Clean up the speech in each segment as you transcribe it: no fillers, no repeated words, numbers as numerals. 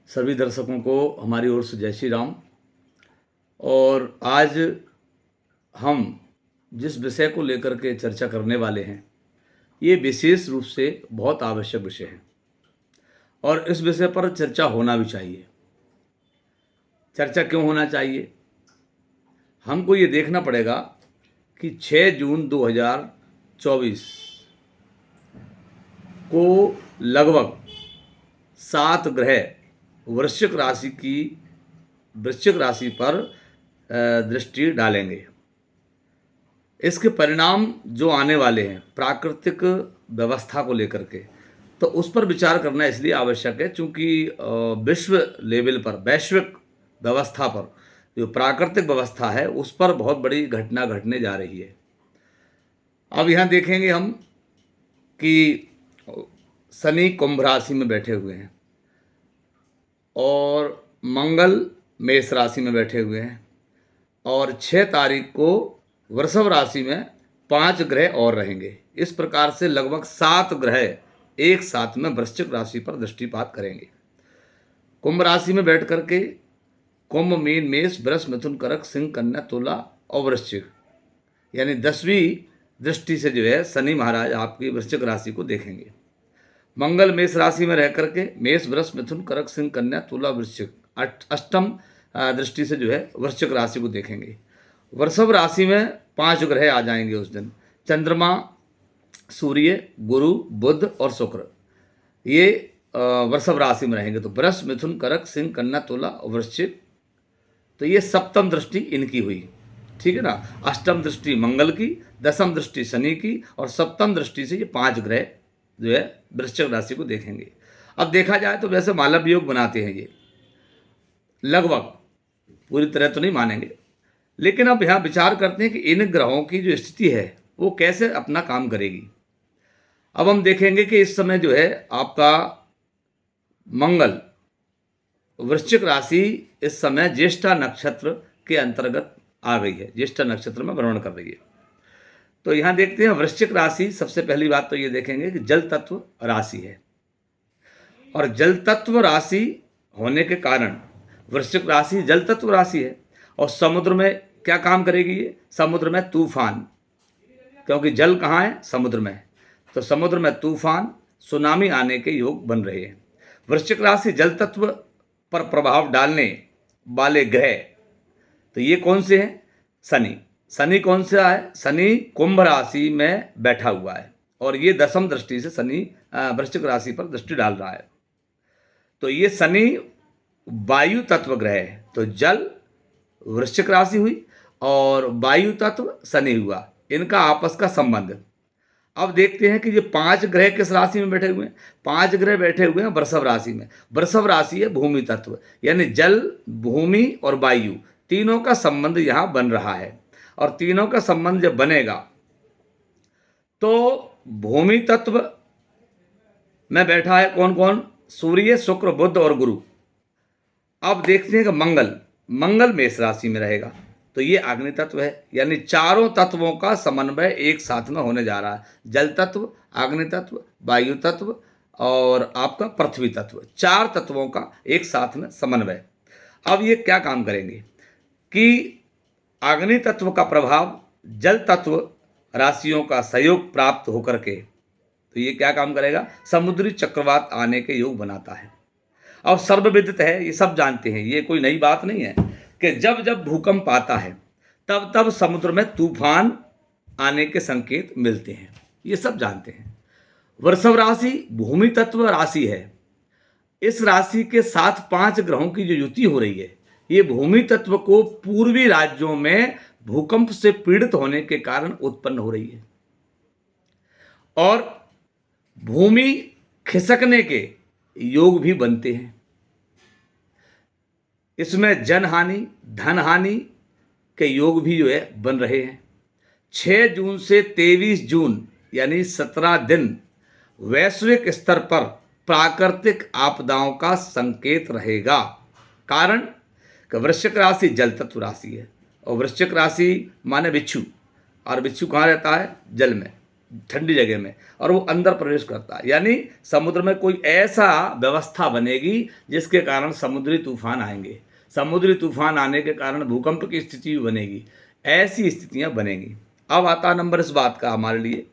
सभी दर्शकों को हमारी ओर से जय श्री राम। और आज हम जिस विषय को लेकर के चर्चा करने वाले हैं, ये विशेष रूप से बहुत आवश्यक विषय है और इस विषय पर चर्चा होना भी चाहिए। चर्चा क्यों होना चाहिए? हमको ये देखना पड़ेगा कि 6 जून 2024 को लगभग 7 ग्रह वृश्चिक राशि पर दृष्टि डालेंगे। इसके परिणाम जो आने वाले हैं प्राकृतिक व्यवस्था को लेकर के, तो उस पर विचार करना इसलिए आवश्यक है क्योंकि विश्व लेवल पर, वैश्विक व्यवस्था पर, जो प्राकृतिक व्यवस्था है उस पर बहुत बड़ी घटना घटने जा रही है। अब यहाँ देखेंगे हम कि शनि कुंभ राशि में बैठे हुए हैं और मंगल मेष राशि में बैठे हुए हैं और 6 तारीख को वृषभ राशि में 5 ग्रह और रहेंगे। इस प्रकार से लगभग 7 ग्रह एक साथ में वृश्चिक राशि पर दृष्टिपात करेंगे। कुंभ राशि में बैठ करके कुंभ, मीन, मेष, वृष, मिथुन, कर्क, सिंह, कन्या, तुला और वृश्चिक, यानी 10वीं दृष्टि से जो है शनि महाराज आपकी वृश्चिक राशि को देखेंगे। मंगल मेष राशि में रह करके मेष, वृष, मिथुन, कर्क, सिंह, कन्या, तुला, वृश्चिक, अष्टम दृष्टि से जो है वृश्चिक राशि को देखेंगे। वृषभ राशि में 5 ग्रह आ जाएंगे उस दिन। चंद्रमा, सूर्य, गुरु, बुध और शुक्र, ये वृषभ राशि में रहेंगे। तो वृष, मिथुन, कर्क, सिंह, कन्या, तुला और वृश्चिक, तो ये सप्तम दृष्टि इनकी हुई, ठीक है ना। अष्टम दृष्टि मंगल की, 10वीं दृष्टि शनि की और सप्तम दृष्टि से ये 5 ग्रह जो है वृश्चिक राशि को देखेंगे। अब देखा जाए तो वैसे मालव योग बनाते हैं ये, लगभग पूरी तरह तो नहीं मानेंगे, लेकिन अब यहाँ विचार करते हैं कि इन ग्रहों की जो स्थिति है वो कैसे अपना काम करेगी। अब हम देखेंगे कि इस समय जो है आपका मंगल वृश्चिक राशि इस समय ज्येष्ठा नक्षत्र के अंतर्गत आ गई है, ज्येष्ठा नक्षत्र में भ्रमण कर रही है। तो यहाँ देखते हैं वृश्चिक राशि, सबसे पहली बात तो ये देखेंगे कि जल तत्व राशि है और जल तत्व राशि होने के कारण वृश्चिक राशि जल तत्व राशि है और समुद्र में क्या काम करेगी ये? समुद्र में तूफान, क्योंकि जल कहाँ है? समुद्र में है। तो समुद्र में तूफान, सुनामी आने के योग बन रहे हैं। वृश्चिक राशि जल तत्व पर प्रभाव डालने वाले ग्रह, तो ये कौन से हैं? शनि। शनि कौन सा है? शनि कुंभ राशि में बैठा हुआ है और ये 10वीं दृष्टि से शनि वृश्चिक राशि पर दृष्टि डाल रहा है। तो ये शनि वायु तत्व ग्रह है, तो जल वृश्चिक राशि हुई और वायु तत्व शनि हुआ, इनका आपस का संबंध। अब देखते हैं कि ये 5 ग्रह किस राशि में बैठे हुए हैं। 5 ग्रह बैठे हुए हैं वृषभ राशि में। वृषभ राशि है भूमि तत्व, यानी जल, भूमि और वायु, तीनों का संबंध यहाँ बन रहा है। और तीनों का संबंध जब बनेगा तो भूमि तत्व में बैठा है कौन कौन? सूर्य, शुक्र, बुध और गुरु। अब देखते हैं कि मंगल मेष राशि में रहेगा, तो ये अग्नि तत्व है, यानी चारों तत्वों का समन्वय एक साथ में होने जा रहा है। जल तत्व, अग्नि तत्व, वायु तत्व और आपका पृथ्वी तत्व, 4 तत्वों का एक साथ में समन्वय। अब ये क्या काम करेंगे कि अग्नि तत्व का प्रभाव जल तत्व राशियों का सहयोग प्राप्त होकर के, तो ये क्या काम करेगा? समुद्री चक्रवात आने के योग बनाता है। अब सर्वविदित है, ये सब जानते हैं, ये कोई नई बात नहीं है कि जब जब भूकंप आता है तब तब समुद्र में तूफान आने के संकेत मिलते हैं, ये सब जानते हैं। वृषभ राशि भूमि तत्व राशि है। इस राशि के साथ 5 ग्रहों की जो युति हो रही है, ये भूमि तत्व को पूर्वी राज्यों में भूकंप से पीड़ित होने के कारण उत्पन्न हो रही है और भूमि खिसकने के योग भी बनते हैं। इसमें जनहानि, धन हानि के योग भी जो है बन रहे हैं। 6 जून से 23 जून यानी 17 दिन वैश्विक स्तर पर प्राकृतिक आपदाओं का संकेत रहेगा। कारण कि वृश्चिक राशि जल तत्व राशि है और वृश्चिक राशि माने बिच्छू, और बिच्छू कहाँ रहता है? जल में। ठंडी जगह में, और वो अंदर प्रवेश करता है, यानी समुद्र में कोई ऐसा व्यवस्था बनेगी जिसके कारण समुद्री तूफान आएंगे, समुद्री तूफान आने के कारण भूकंप की स्थिति भी बनेगी, ऐसी स्थितियां बनेंगी। अब आता नंबर इस बात का हमारे लिए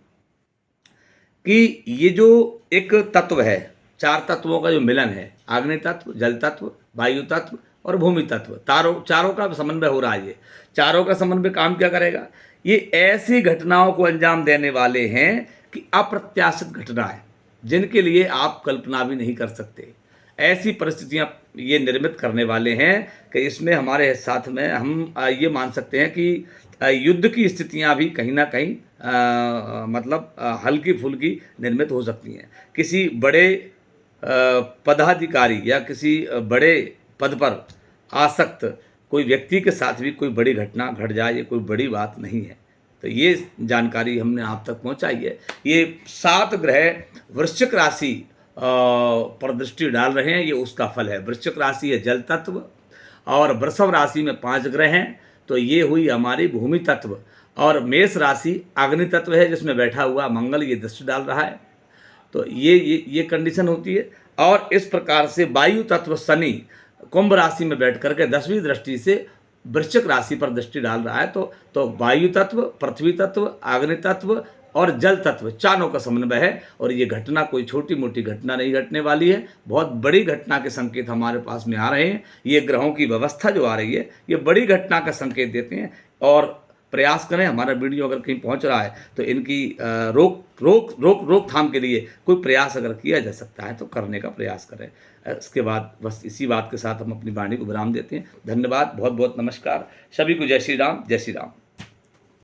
कि ये जो एक तत्व है, चार तत्वों का जो मिलन है, अग्नि तत्व, जल तत्व, वायु तत्व और भूमि तत्व, चारों का समन्वय हो रहा है। ये चारों का समन्वय काम क्या करेगा? ये ऐसी घटनाओं को अंजाम देने वाले हैं कि अप्रत्याशित घटनाएं, जिनके लिए आप कल्पना भी नहीं कर सकते, ऐसी परिस्थितियां ये निर्मित करने वाले हैं कि इसमें हमारे साथ में हम ये मान सकते हैं कि युद्ध की स्थितियां भी कहीं ना कहीं मतलब हल्की फुल्की निर्मित हो सकती हैं। किसी बड़े पदाधिकारी या किसी बड़े पद पर आसक्त कोई व्यक्ति के साथ भी कोई बड़ी घटना घट जाए, ये कोई बड़ी बात नहीं है। तो ये जानकारी हमने आप तक पहुंचाई है। ये 7 ग्रह वृश्चिक राशि पर दृष्टि डाल रहे हैं, ये उसका फल है। वृश्चिक राशि है जल तत्व और वृषभ राशि में 5 ग्रह हैं, तो ये हुई हमारी भूमि तत्व। और मेष राशि अग्नि तत्व है, जिसमें बैठा हुआ मंगल ये दृष्टि डाल रहा है। तो ये कंडीशन होती है। और इस प्रकार से वायु तत्व शनि कुंभ राशि में बैठ करके 10वीं दृष्टि से वृश्चिक राशि पर दृष्टि डाल रहा है। तो वायु तत्व, पृथ्वी तत्व, अग्नि तत्व और जल तत्व, चारों का समन्वय है। और ये घटना कोई छोटी मोटी घटना नहीं घटने वाली है, बहुत बड़ी घटना के संकेत हमारे पास में आ रहे हैं। ये ग्रहों की व्यवस्था जो आ रही है, ये बड़ी घटना का संकेत देते हैं। और प्रयास करें, हमारा वीडियो अगर कहीं पहुंच रहा है तो इनकी रोकथाम के लिए कोई प्रयास अगर किया जा सकता है तो करने का प्रयास करें। इसके बाद बस इसी बात के साथ हम अपनी वाणी को विराम देते हैं। धन्यवाद, बहुत बहुत नमस्कार सभी को। जय श्री राम, जय श्री राम।